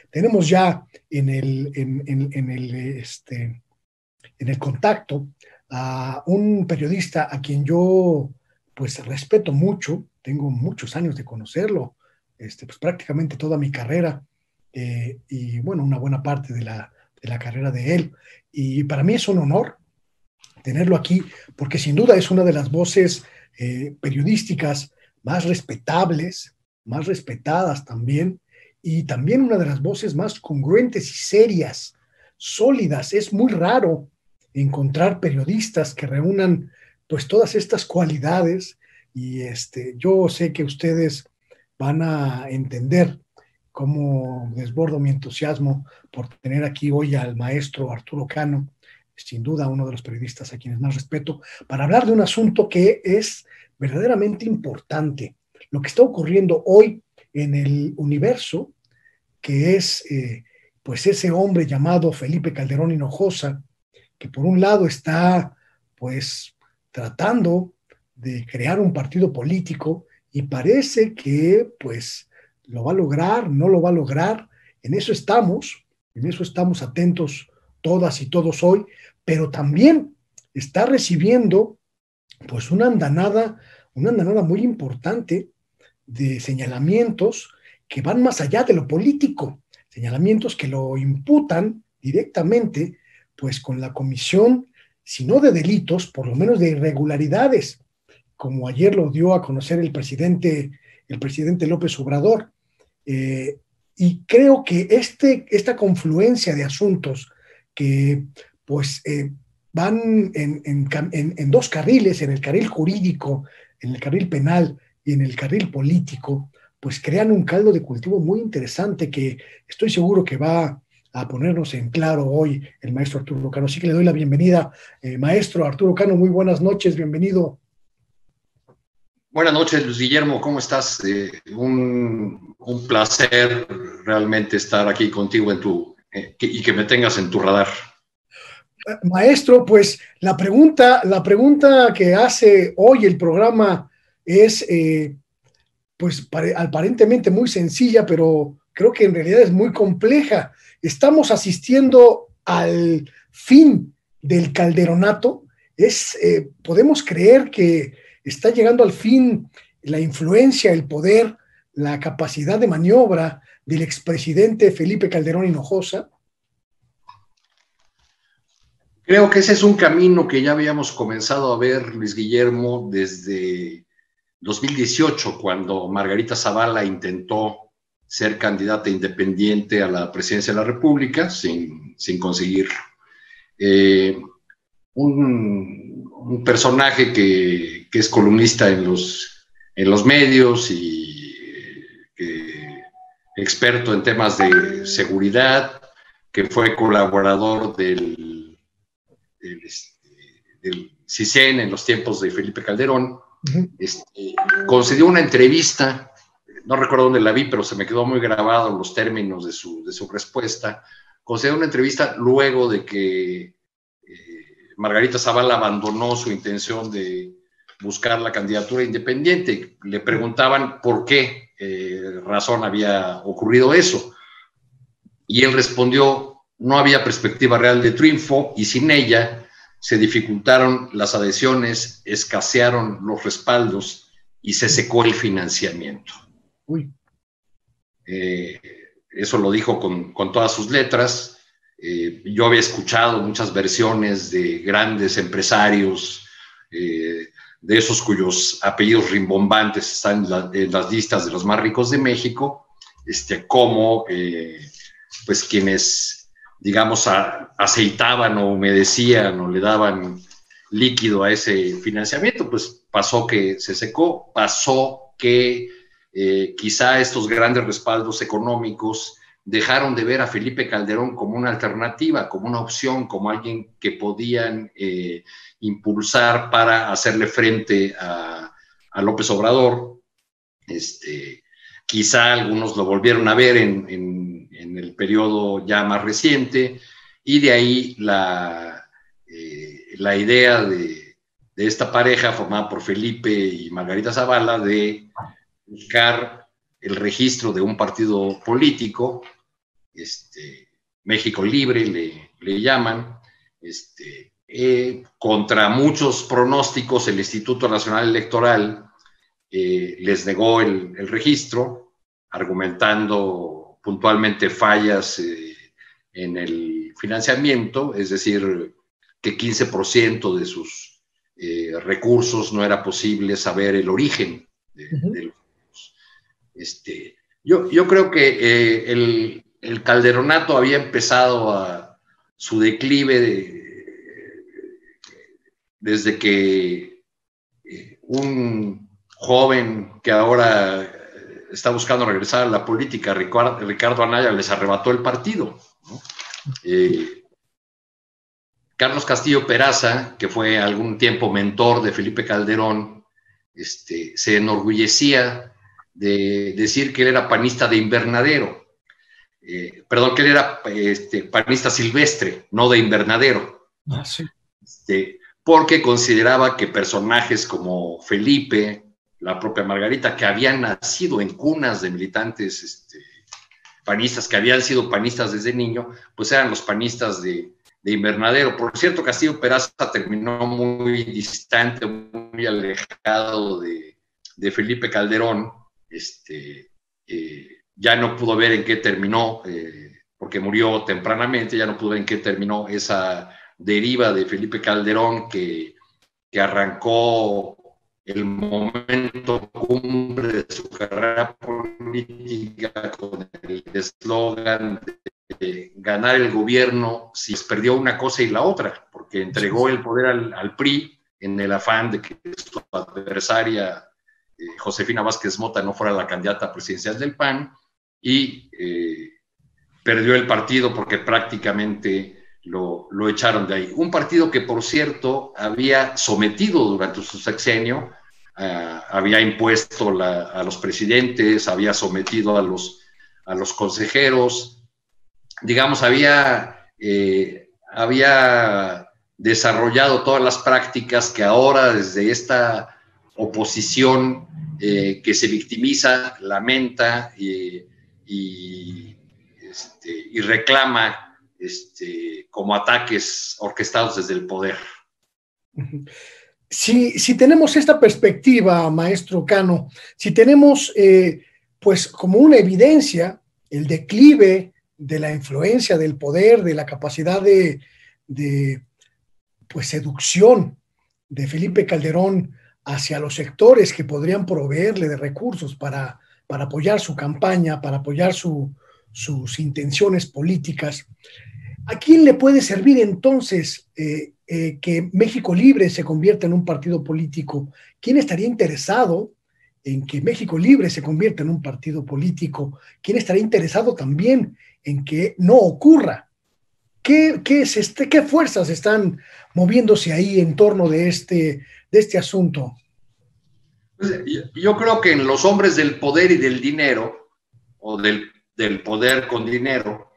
Tenemos ya en el contacto a un periodista a quien yo pues respeto mucho, tengo muchos años de conocerlo, pues prácticamente toda mi carrera, y bueno, una buena parte de la carrera de él. Y para mí es un honor tenerlo aquí, porque sin duda es una de las voces periodísticas más respetables, más respetadas también, y también una de las voces más congruentes y serias, sólidas. Es muy raro encontrar periodistas que reúnan pues todas estas cualidades, y yo sé que ustedes van a entender cómo desbordo mi entusiasmo por tener aquí hoy al maestro Arturo Cano, sin duda uno de los periodistas a quienes más respeto, para hablar de un asunto que es verdaderamente importante. Lo que está ocurriendo hoy en el universo, que es pues ese hombre llamado Felipe Calderón Hinojosa, que por un lado está pues tratando de crear un partido político y parece que pues lo va a lograr, no lo va a lograr. En eso estamos atentos todas y todos hoy, pero también está recibiendo pues una andanada muy importante de señalamientos que van más allá de lo político, señalamientos que lo imputan directamente pues con la comisión, si no de delitos, por lo menos de irregularidades, como ayer lo dio a conocer el presidente López Obrador. Eh, y creo que esta confluencia de asuntos que pues van en dos carriles, en el carril jurídico, en el carril penal y en el carril político, pues crean un caldo de cultivo muy interesante que estoy seguro que va a ponernos en claro hoy el maestro Arturo Cano. Así que le doy la bienvenida, maestro Arturo Cano, muy buenas noches, bienvenido. Buenas noches, Luis Guillermo, ¿cómo estás? Un placer realmente estar aquí contigo y que me tengas en tu radar. Maestro, pues la pregunta que hace hoy el programa es, pues aparentemente muy sencilla, pero creo que en realidad es muy compleja. ¿Estamos asistiendo al fin del calderonato? ¿Podemos creer que está llegando al fin la influencia, el poder, la capacidad de maniobra del expresidente Felipe Calderón Hinojosa? Creo que ese es un camino que ya habíamos comenzado a ver, Luis Guillermo, desde 2018, cuando Margarita Zavala intentó ser candidata independiente a la presidencia de la República sin conseguirlo. Un personaje que es columnista en los medios y experto en temas de seguridad, que fue colaborador del CISEN en los tiempos de Felipe Calderón. Concedió una entrevista, no recuerdo dónde la vi, pero se me quedó muy grabado los términos de su respuesta. Concedió una entrevista luego de que Margarita Zavala abandonó su intención de buscar la candidatura independiente. Le preguntaban por qué razón había ocurrido eso. Y él respondió: no había perspectiva real de triunfo y sin ella se dificultaron las adhesiones, escasearon los respaldos y se secó el financiamiento. Eso lo dijo con todas sus letras. Yo había escuchado muchas versiones de grandes empresarios, de esos cuyos apellidos rimbombantes están en las listas de los más ricos de México, como pues quienes, digamos, aceitaban o humedecían o le daban líquido a ese financiamiento. Pues pasó que se secó, pasó que quizá estos grandes respaldos económicos dejaron de ver a Felipe Calderón como una alternativa, como una opción, como alguien que podían impulsar para hacerle frente a López Obrador. Quizá algunos lo volvieron a ver en el periodo ya más reciente, y de ahí la idea de esta pareja formada por Felipe y Margarita Zavala de buscar el registro de un partido político México Libre le llaman, contra muchos pronósticos el Instituto Nacional Electoral les negó el registro, argumentando puntualmente fallas en el financiamiento, es decir, que 15% de sus recursos no era posible saber el origen de los. Yo creo que el calderonato había empezado su declive desde que un joven que ahora está buscando regresar a la política, Ricardo Anaya, les arrebató el partido, ¿no? Carlos Castillo Peraza, que fue algún tiempo mentor de Felipe Calderón, se enorgullecía de decir que él era panista de invernadero. Perdón, que él era panista silvestre, no de invernadero. Ah, sí. Porque consideraba que personajes como Felipe, la propia Margarita, que habían nacido en cunas de militantes panistas, que habían sido panistas desde niño, pues eran los panistas de invernadero. Por cierto, Castillo Peraza terminó muy distante, muy alejado de Felipe Calderón. Ya no pudo ver en qué terminó, porque murió tempranamente, ya no pudo ver en qué terminó esa deriva de Felipe Calderón que arrancó el momento cumbre de su carrera política con el eslogan de ganar el gobierno si perdió una cosa y la otra, porque entregó el poder al PRI en el afán de que su adversaria Josefina Vázquez Mota no fuera la candidata presidencial del PAN, y perdió el partido porque prácticamente lo echaron de ahí. Un partido que, por cierto, había sometido durante su sexenio, había impuesto a los presidentes, había sometido a los consejeros, digamos, había desarrollado todas las prácticas que ahora, desde esta oposición que se victimiza, lamenta y reclama como ataques orquestados desde el poder. Si tenemos esta perspectiva, maestro Cano, si tenemos pues como una evidencia el declive de la influencia del poder, de la capacidad de pues seducción de Felipe Calderón hacia los sectores que podrían proveerle de recursos para apoyar su campaña, para apoyar sus intenciones políticas. ¿A quién le puede servir entonces que México Libre se convierta en un partido político? ¿Quién estaría interesado en que México Libre se convierta en un partido político? ¿Quién estaría interesado también en que no ocurra? ¿Qué fuerzas están moviéndose ahí en torno de este asunto? Yo creo que en los hombres del poder y del dinero, o del poder con dinero,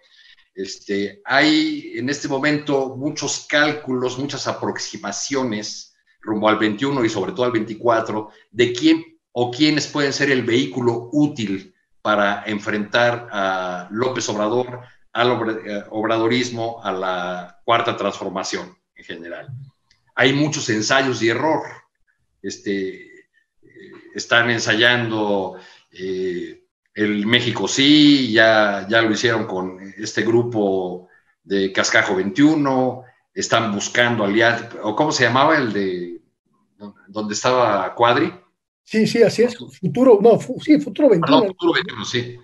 hay en este momento muchos cálculos, muchas aproximaciones rumbo al 21 y sobre todo al 24, de quién o quiénes pueden ser el vehículo útil para enfrentar a López Obrador, al obradorismo, a la cuarta transformación en general. Hay muchos ensayos y error. Están ensayando el México Sí, ya lo hicieron con este grupo de Cascajo 21, están buscando alianzas, o ¿cómo se llamaba el de donde estaba Cuadri? Sí, así es. Futuro 21. Perdón, Futuro 21, sí.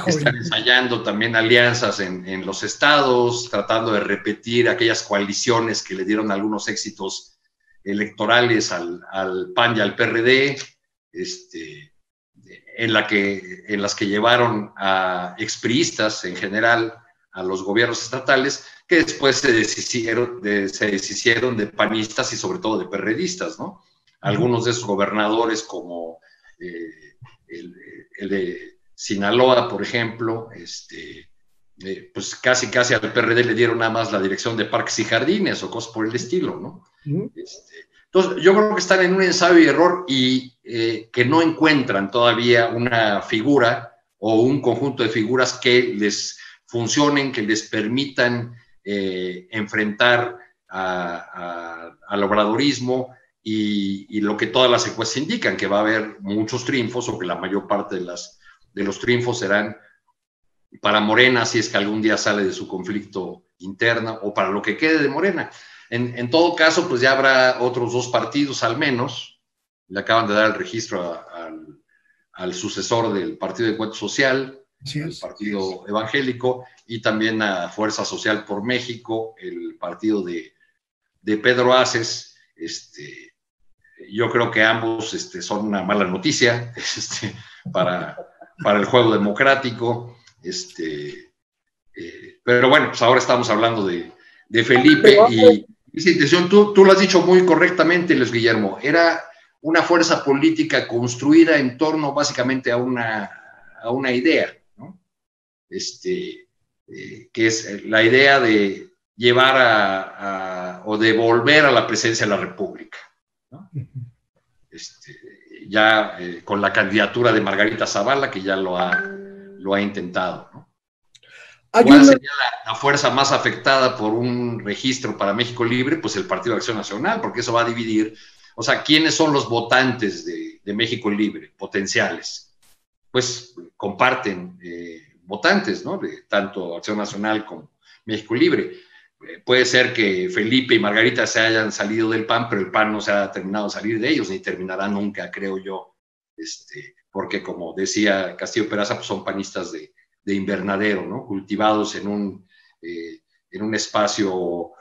Están ensayando también alianzas en los estados, tratando de repetir aquellas coaliciones que le dieron algunos éxitos electorales al PAN y al PRD, en las que llevaron a expriistas en general a los gobiernos estatales, que después se deshicieron de panistas y sobre todo de perredistas, ¿no? Algunos de esos gobernadores, como el de Sinaloa, por ejemplo, pues casi al PRD le dieron nada más la dirección de parques y jardines o cosas por el estilo, ¿no? Entonces, yo creo que están en un ensayo y error y que no encuentran todavía una figura o un conjunto de figuras que les funcionen, que les permitan enfrentar al obradorismo y lo que todas las encuestas indican, que va a haber muchos triunfos o que la mayor parte de los triunfos serán para Morena, si es que algún día sale de su conflicto interno, o para lo que quede de Morena. En todo caso, pues ya habrá otros 2 partidos al menos. Le acaban de dar el registro al sucesor del Partido de Encuentro Social, el Partido Evangélico, y también a Fuerza Social por México, el partido de Pedro Aces. Yo creo que ambos son una mala noticia para el juego democrático. Pero bueno, pues ahora estamos hablando de Felipe, y esa intención, tú lo has dicho muy correctamente, Luis Guillermo, era una fuerza política construida en torno básicamente a una idea, ¿no? Que es la idea de llevar o de volver a la presidencia de la República, ¿no? Ya con la candidatura de Margarita Zavala, que ya lo ha intentado, ¿no? ¿Cuál sería la fuerza más afectada por un registro para México Libre? Pues el Partido de Acción Nacional, porque eso va a dividir. O sea, ¿quiénes son los votantes de México Libre potenciales? Pues comparten votantes, ¿no? De tanto Acción Nacional como México Libre. Puede ser que Felipe y Margarita se hayan salido del PAN, pero el PAN no se ha terminado de salir de ellos, ni terminará nunca, creo yo, porque como decía Castillo Peraza, pues son panistas de invernadero, ¿no? Cultivados en un espacio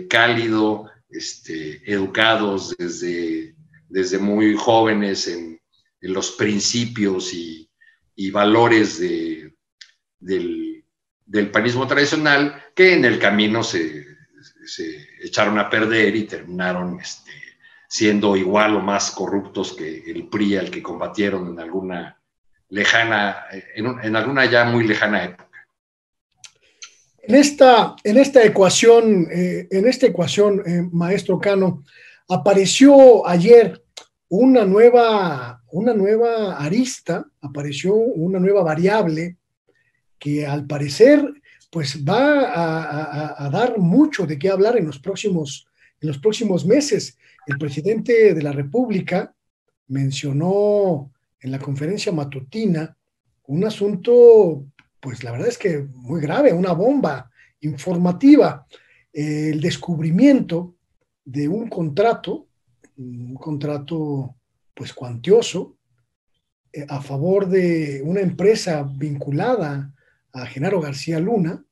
cálido, educados desde muy jóvenes en los principios y valores del panismo tradicional, que en el camino se echaron a perder y terminaron siendo igual o más corruptos que el PRI al que combatieron en alguna ya muy lejana época. En esta ecuación, maestro Cano, apareció ayer una nueva arista, apareció una nueva variable que al parecer pues va a dar mucho de qué hablar en los próximos meses. El presidente de la República mencionó en la conferencia matutina un asunto, pues la verdad es que muy grave, una bomba informativa, el descubrimiento de un contrato pues cuantioso, a favor de una empresa vinculada a Genaro García Luna,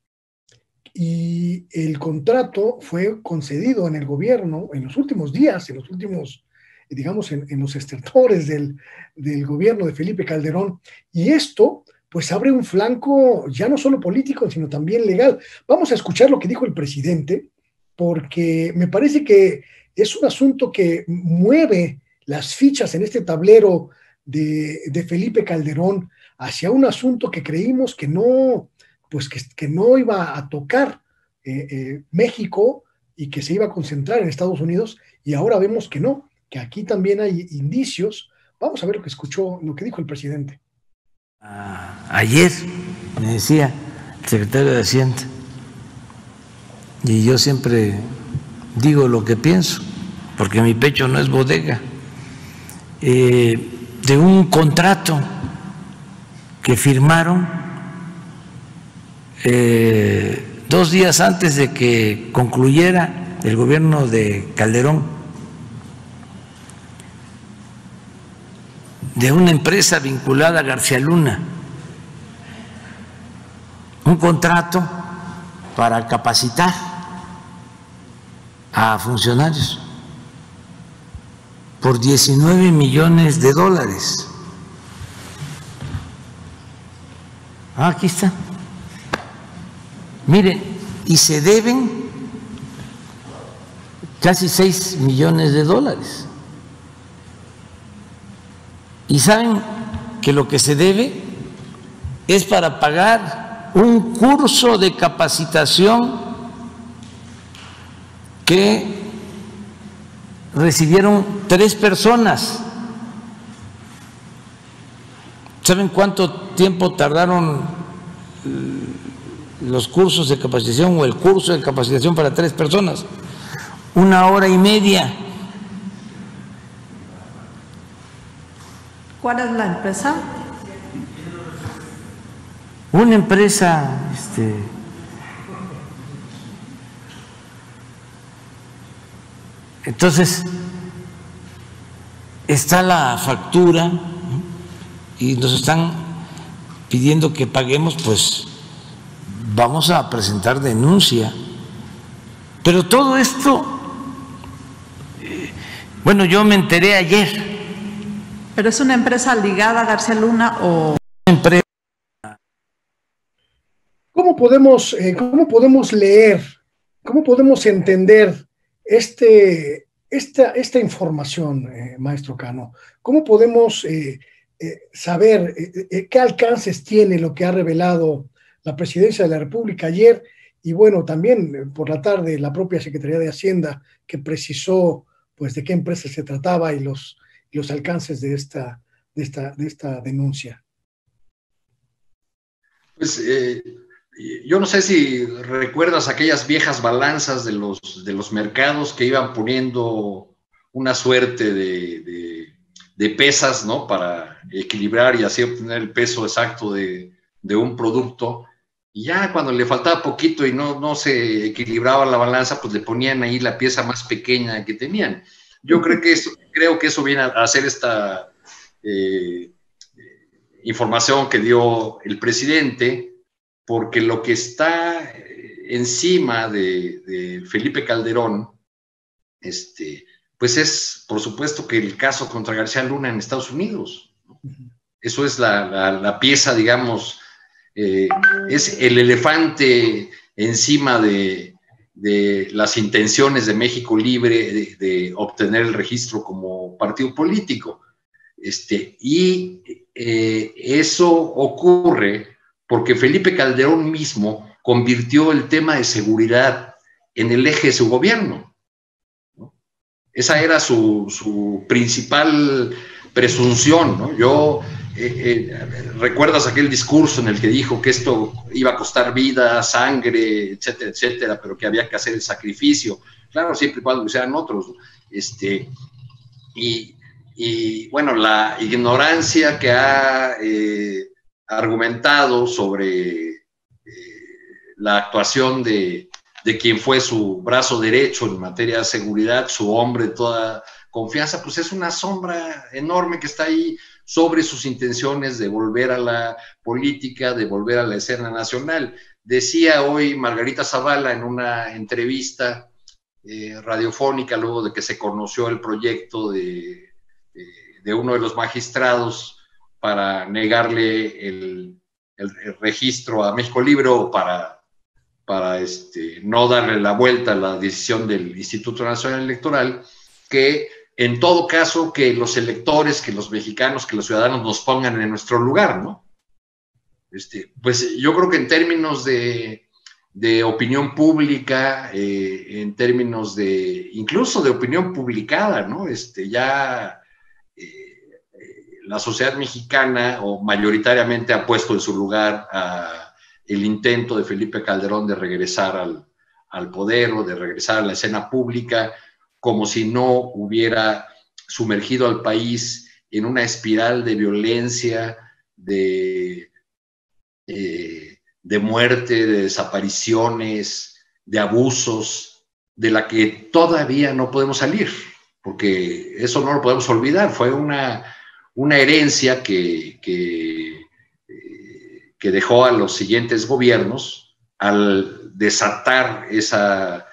y el contrato fue concedido en el gobierno en los últimos días, digamos, en los estertores del gobierno de Felipe Calderón, y esto pues abre un flanco ya no solo político, sino también legal. Vamos a escuchar lo que dijo el presidente, porque me parece que es un asunto que mueve las fichas en este tablero de Felipe Calderón hacia un asunto que creímos que no, pues que no iba a tocar México y que se iba a concentrar en Estados Unidos, y ahora vemos que no, que aquí también hay indicios. Vamos a ver lo que dijo el presidente. Ayer me decía el secretario de Hacienda, y yo siempre digo lo que pienso, porque mi pecho no es bodega, de un contrato que firmaron 2 días antes de que concluyera el gobierno de Calderón, de una empresa vinculada a García Luna, un contrato para capacitar a funcionarios por $19 millones. Aquí está. Miren, y se deben casi $6 millones. Y saben que lo que se debe es para pagar un curso de capacitación que recibieron 3 personas ¿Saben cuánto tiempo tardaron los cursos de capacitación o el curso de capacitación para 3 personas? 1 hora y media. ¿Cuál es la empresa? Una empresa, entonces está la factura, ¿no? Y nos están pidiendo que paguemos, pues vamos a presentar denuncia. Pero todo esto, bueno, yo me enteré ayer. ¿Pero es una empresa ligada a García Luna o...? Empresa. ¿Cómo podemos leer, cómo podemos entender esta información, maestro Cano? ¿Cómo podemos saber qué alcances tiene lo que ha revelado la Presidencia de la República ayer? Y bueno, también por la tarde la propia Secretaría de Hacienda, que precisó pues de qué empresa se trataba y los alcances de esta denuncia. Pues yo no sé si recuerdas aquellas viejas balanzas de los mercados que iban poniendo una suerte de pesas, ¿no? Para equilibrar y así obtener el peso exacto de un producto. Y ya cuando le faltaba poquito y no se equilibraba la balanza, pues le ponían ahí la pieza más pequeña que tenían. Yo creo que eso viene a hacer esta información que dio el presidente, porque lo que está encima de Felipe Calderón, pues es, por supuesto, que el caso contra García Luna en Estados Unidos, ¿no? Eso es la pieza, digamos, es el elefante encima de las intenciones de México Libre de obtener el registro como partido político. Y eso ocurre porque Felipe Calderón mismo convirtió el tema de seguridad en el eje de su gobierno, ¿no? Esa era su principal presunción, ¿no? ¿Recuerdas aquel discurso en el que dijo que esto iba a costar vida, sangre, etcétera, etcétera, pero que había que hacer el sacrificio? Claro, siempre y cuando lo sean otros, ¿no? Y bueno, la ignorancia que ha argumentado sobre la actuación de quien fue su brazo derecho en materia de seguridad, su hombre de toda confianza, pues es una sombra enorme que está ahí sobre sus intenciones de volver a la política, de volver a la escena nacional. Decía hoy Margarita Zavala en una entrevista radiofónica, luego de que se conoció el proyecto de uno de los magistrados para negarle el registro a México Libre o para no darle la vuelta a la decisión del Instituto Nacional Electoral, que en todo caso que los electores, que los mexicanos, que los ciudadanos nos pongan en nuestro lugar, ¿no? Pues yo creo que en términos de opinión pública, en términos incluso de opinión publicada, ¿no? La sociedad mexicana o mayoritariamente ha puesto en su lugar el intento de Felipe Calderón de regresar al poder o de regresar a la escena pública, como si no hubiera sumergido al país en una espiral de violencia, de muerte, de desapariciones, de abusos, de la que todavía no podemos salir, porque eso no lo podemos olvidar. Fue una herencia que dejó a los siguientes gobiernos al desatar esa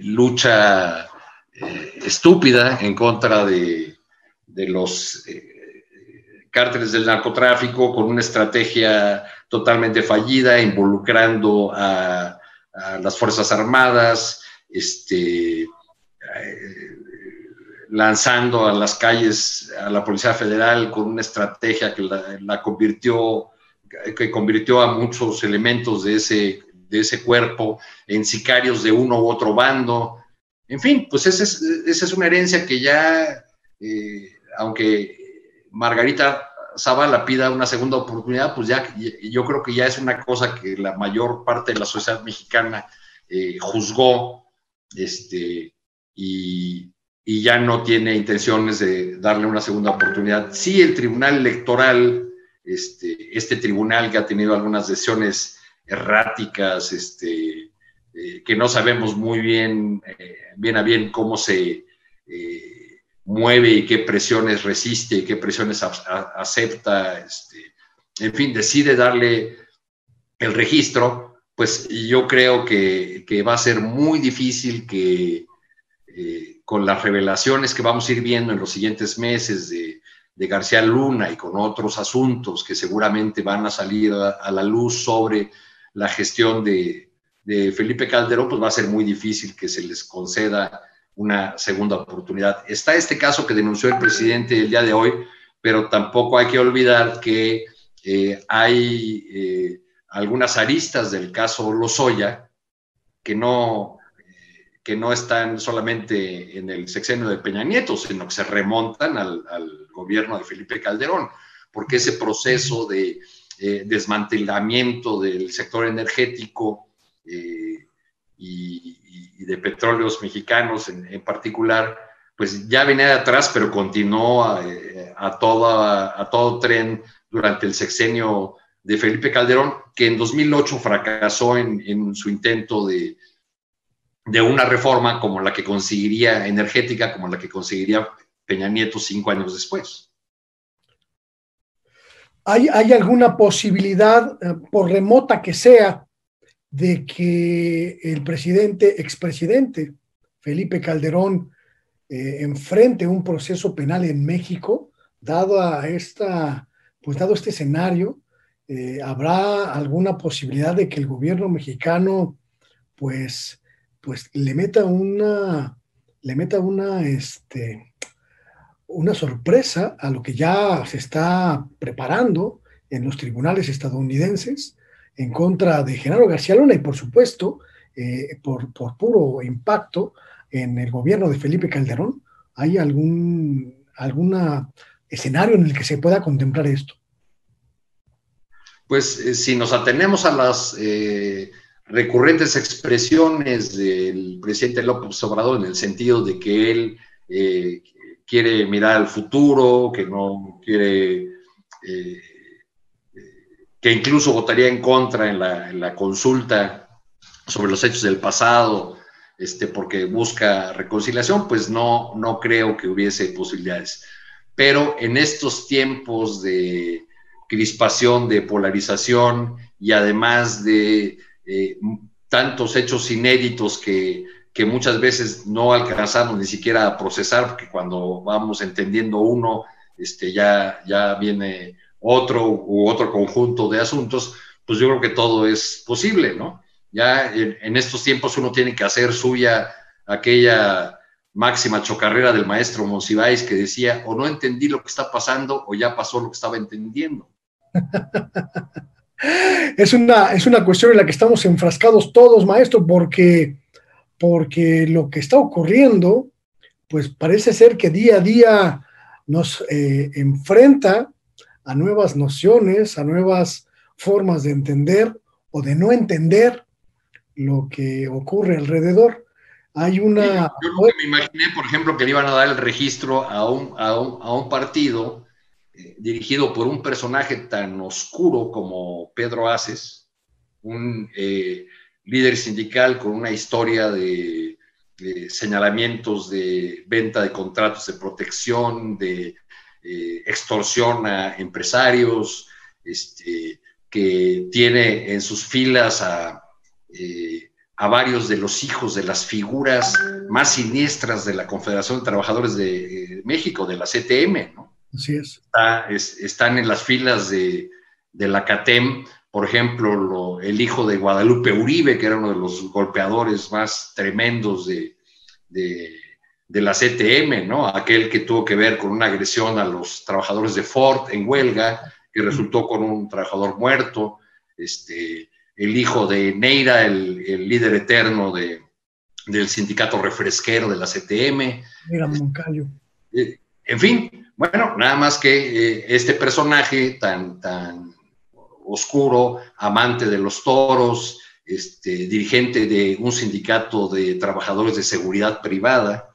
lucha estúpida en contra de los cárteles del narcotráfico, con una estrategia totalmente fallida, involucrando a las Fuerzas Armadas, lanzando a las calles a la Policía Federal con una estrategia que convirtió a muchos elementos de ese cuerpo en sicarios de uno u otro bando. En fin, pues esa es una herencia que ya, aunque Margarita Zavala pida una segunda oportunidad, pues ya yo creo que ya es una cosa que la mayor parte de la sociedad mexicana juzgó, y ya no tiene intenciones de darle una segunda oportunidad. Sí, el Tribunal Electoral, este tribunal que ha tenido algunas decisiones erráticas, que no sabemos muy bien, bien a bien cómo se mueve y qué presiones resiste y qué presiones acepta, en fin, decide darle el registro, pues yo creo que va a ser muy difícil que con las revelaciones que vamos a ir viendo en los siguientes meses de García Luna y con otros asuntos que seguramente van a salir a la luz sobre la gestión de Felipe Calderón, pues va a ser muy difícil que se les conceda una segunda oportunidad. Está este caso que denunció el presidente el día de hoy, pero tampoco hay que olvidar que hay algunas aristas del caso Lozoya que no están solamente en el sexenio de Peña Nieto, sino que se remontan al gobierno de Felipe Calderón, porque ese proceso de desmantelamiento del sector energético y de petróleos mexicanos en particular, pues ya venía de atrás, pero continuó a todo tren durante el sexenio de Felipe Calderón, que en 2008 fracasó en su intento de una reforma como la que conseguiría energética, como la que conseguiría Peña Nieto 5 años después. ¿Hay alguna posibilidad, por remota que sea, de que el expresidente Felipe Calderón enfrente un proceso penal en México, dado este escenario? ¿Habrá alguna posibilidad de que el gobierno mexicano pues le meta una sorpresa a lo que ya se está preparando en los tribunales estadounidenses en contra de Genaro García Luna y, por supuesto, por puro impacto en el gobierno de Felipe Calderón? ¿Hay algún escenario en el que se pueda contemplar esto? Pues si nos atenemos a las recurrentes expresiones del presidente López Obrador en el sentido de que él quiere mirar al futuro, que no quiere, que incluso votaría en contra en la consulta sobre los hechos del pasado, porque busca reconciliación, pues no creo que hubiese posibilidades. Pero en estos tiempos de crispación, de polarización y además de tantos hechos inéditos que muchas veces no alcanzamos ni siquiera a procesar, porque cuando vamos entendiendo uno, ya viene otro conjunto de asuntos, pues yo creo que todo es posible, ¿no? Ya en estos tiempos uno tiene que hacer suya aquella máxima chocarrera del maestro Monsiváis que decía, o no entendí lo que está pasando, o ya pasó lo que estaba entendiendo. Es una cuestión en la que estamos enfrascados todos, maestro, porque lo que está ocurriendo, pues parece ser que día a día nos enfrenta a nuevas nociones, a nuevas formas de entender o de no entender lo que ocurre alrededor. Hay una... Yo nunca me imaginé, por ejemplo, que le iban a dar el registro a un partido dirigido por un personaje tan oscuro como Pedro Aces, un líder sindical con una historia de señalamientos de venta de contratos de protección, de extorsión a empresarios, que tiene en sus filas a varios de los hijos de las figuras más siniestras de la Confederación de Trabajadores de México, de la CTM, ¿no? Así es. Están en las filas de la CATEM, por ejemplo, el hijo de Guadalupe Uribe, que era uno de los golpeadores más tremendos de la CTM, ¿no? Aquel que tuvo que ver con una agresión a los trabajadores de Ford en huelga, que resultó con un trabajador muerto, el hijo de Neira, el líder eterno del sindicato refresquero de la CTM. Mira, Moncayo. En fin, Bueno, nada más que este personaje tan oscuro, amante de los toros, dirigente de un sindicato de trabajadores de seguridad privada,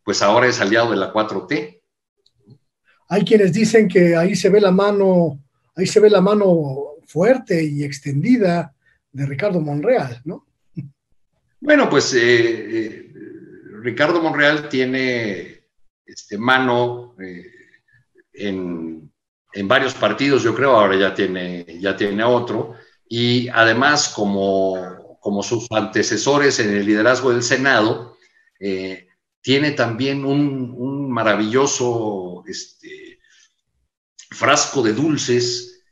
pues ahora es aliado de la 4T. Hay quienes dicen que ahí se ve la mano fuerte y extendida de Ricardo Monreal, ¿no? Bueno, pues Ricardo Monreal tiene mano en varios partidos, yo creo, ahora ya tiene otro, y además como sus antecesores en el liderazgo del Senado, tiene también un maravilloso frasco de dulces,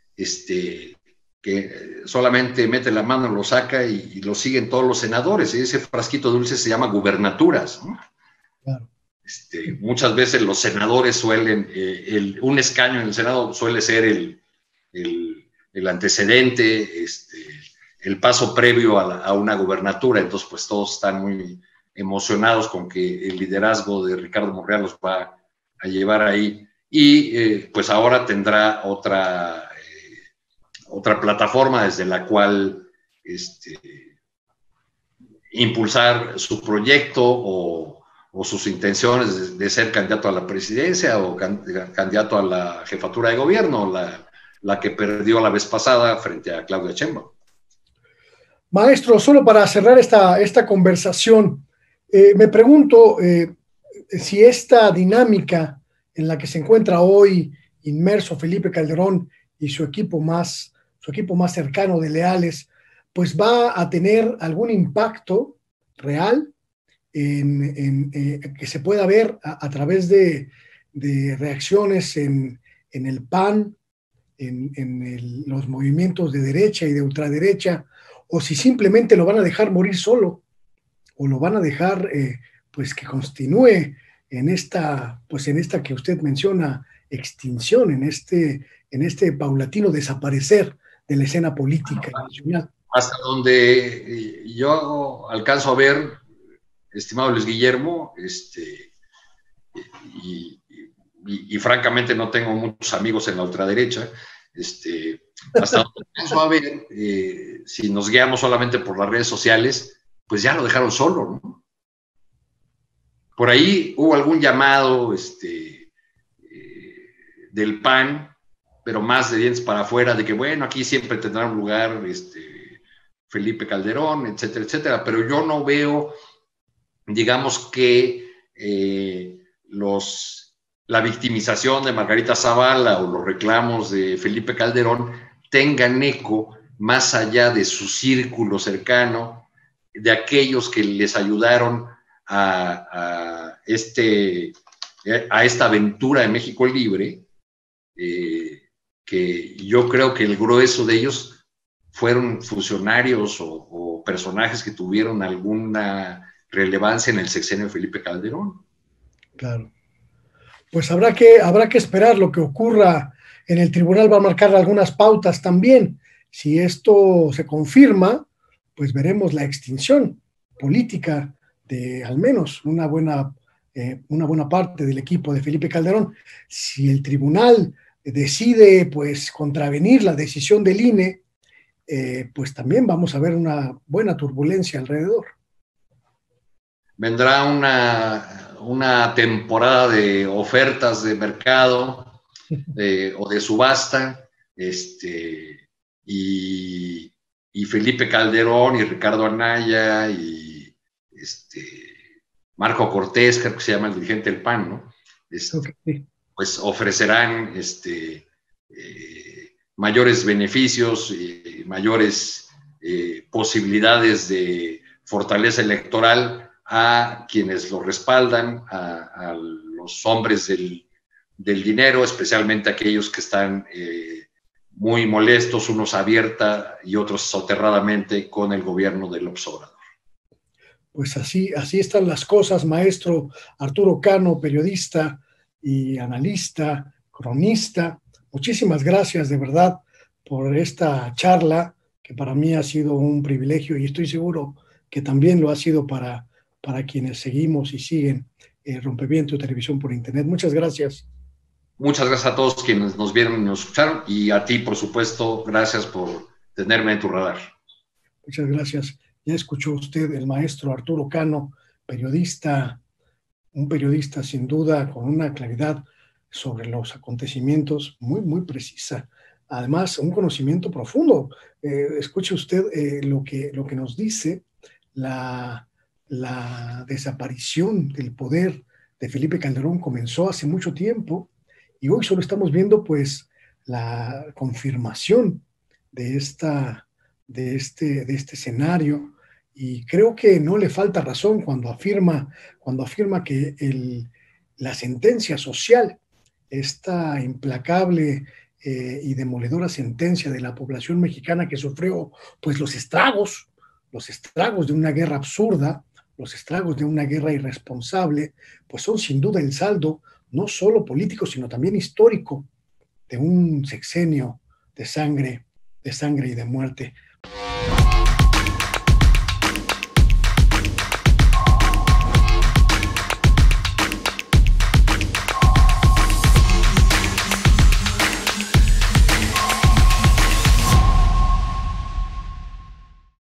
que solamente mete la mano, lo saca y lo siguen todos los senadores, y ese frasquito de dulces se llama gubernaturas, ¿no? Claro. Muchas veces los senadores suelen, un escaño en el Senado suele ser el antecedente, el paso previo a una gubernatura, entonces pues todos están muy emocionados con que el liderazgo de Ricardo Monreal los va a llevar ahí, y pues ahora tendrá otra plataforma desde la cual impulsar su proyecto o sus intenciones de ser candidato a la presidencia o candidato a la jefatura de gobierno, la que perdió la vez pasada frente a Claudia Sheinbaum. Maestro, solo para cerrar esta conversación, me pregunto si esta dinámica en la que se encuentra hoy inmerso Felipe Calderón y su equipo más cercano de leales, pues va a tener algún impacto real que se pueda ver a través de reacciones en el PAN, en los movimientos de derecha y de ultraderecha, o si simplemente lo van a dejar morir solo, o lo van a dejar pues que continúe en esta que usted menciona, extinción, en este paulatino desaparecer de la escena política nacional. Hasta donde yo alcanzo a ver, estimado Luis Guillermo, y francamente no tengo muchos amigos en la ultraderecha, hasta donde alcanzo a ver, si nos guiamos solamente por las redes sociales, pues ya lo dejaron solo, ¿no? Por ahí hubo algún llamado del PAN, pero más de dientes para afuera, de que bueno, aquí siempre tendrá un lugar Felipe Calderón, etcétera, etcétera, pero yo no veo, digamos, que la victimización de Margarita Zavala o los reclamos de Felipe Calderón tengan eco más allá de su círculo cercano, de aquellos que les ayudaron a esta aventura de México Libre, que yo creo que el grueso de ellos fueron funcionarios o personajes que tuvieron alguna relevancia en el sexenio de Felipe Calderón. Claro. Pues habrá que esperar lo que ocurra en el tribunal. Va a marcar algunas pautas también. Si esto se confirma, pues veremos la extinción política de al menos una buena parte del equipo de Felipe Calderón. Si el tribunal decide pues contravenir la decisión del INE, pues también vamos a ver una buena turbulencia alrededor. Vendrá una temporada de ofertas de mercado o de subasta, y Felipe Calderón y Ricardo Anaya y Marco Cortés, creo que se llama el dirigente del PAN, ¿no? Okay. Pues ofrecerán mayores beneficios y mayores posibilidades de fortaleza electoral a quienes lo respaldan, a los hombres del dinero, especialmente aquellos que están muy molestos, unos abierta y otros soterradamente, con el gobierno de López Obrador. Pues así están las cosas, maestro Arturo Cano, periodista y analista, cronista. Muchísimas gracias de verdad por esta charla, que para mí ha sido un privilegio y estoy seguro que también lo ha sido para quienes seguimos y siguen Rompeviento Televisión por Internet. Muchas gracias. Muchas gracias a todos quienes nos vieron y nos escucharon, y a ti, por supuesto, gracias por tenerme en tu radar. Muchas gracias. Ya escuchó usted el maestro Arturo Cano, periodista, un periodista sin duda con una claridad sobre los acontecimientos muy, muy precisa. Además, un conocimiento profundo. Escuche usted lo que nos dice la desaparición del poder de Felipe Calderón comenzó hace mucho tiempo y hoy solo estamos viendo pues la confirmación de este escenario, y creo que no le falta razón cuando afirma que la sentencia social, esta implacable y demoledora sentencia de la población mexicana que sufrió pues los estragos de una guerra absurda, los estragos de una guerra irresponsable, pues son sin duda el saldo no solo político, sino también histórico de un sexenio de sangre y de muerte.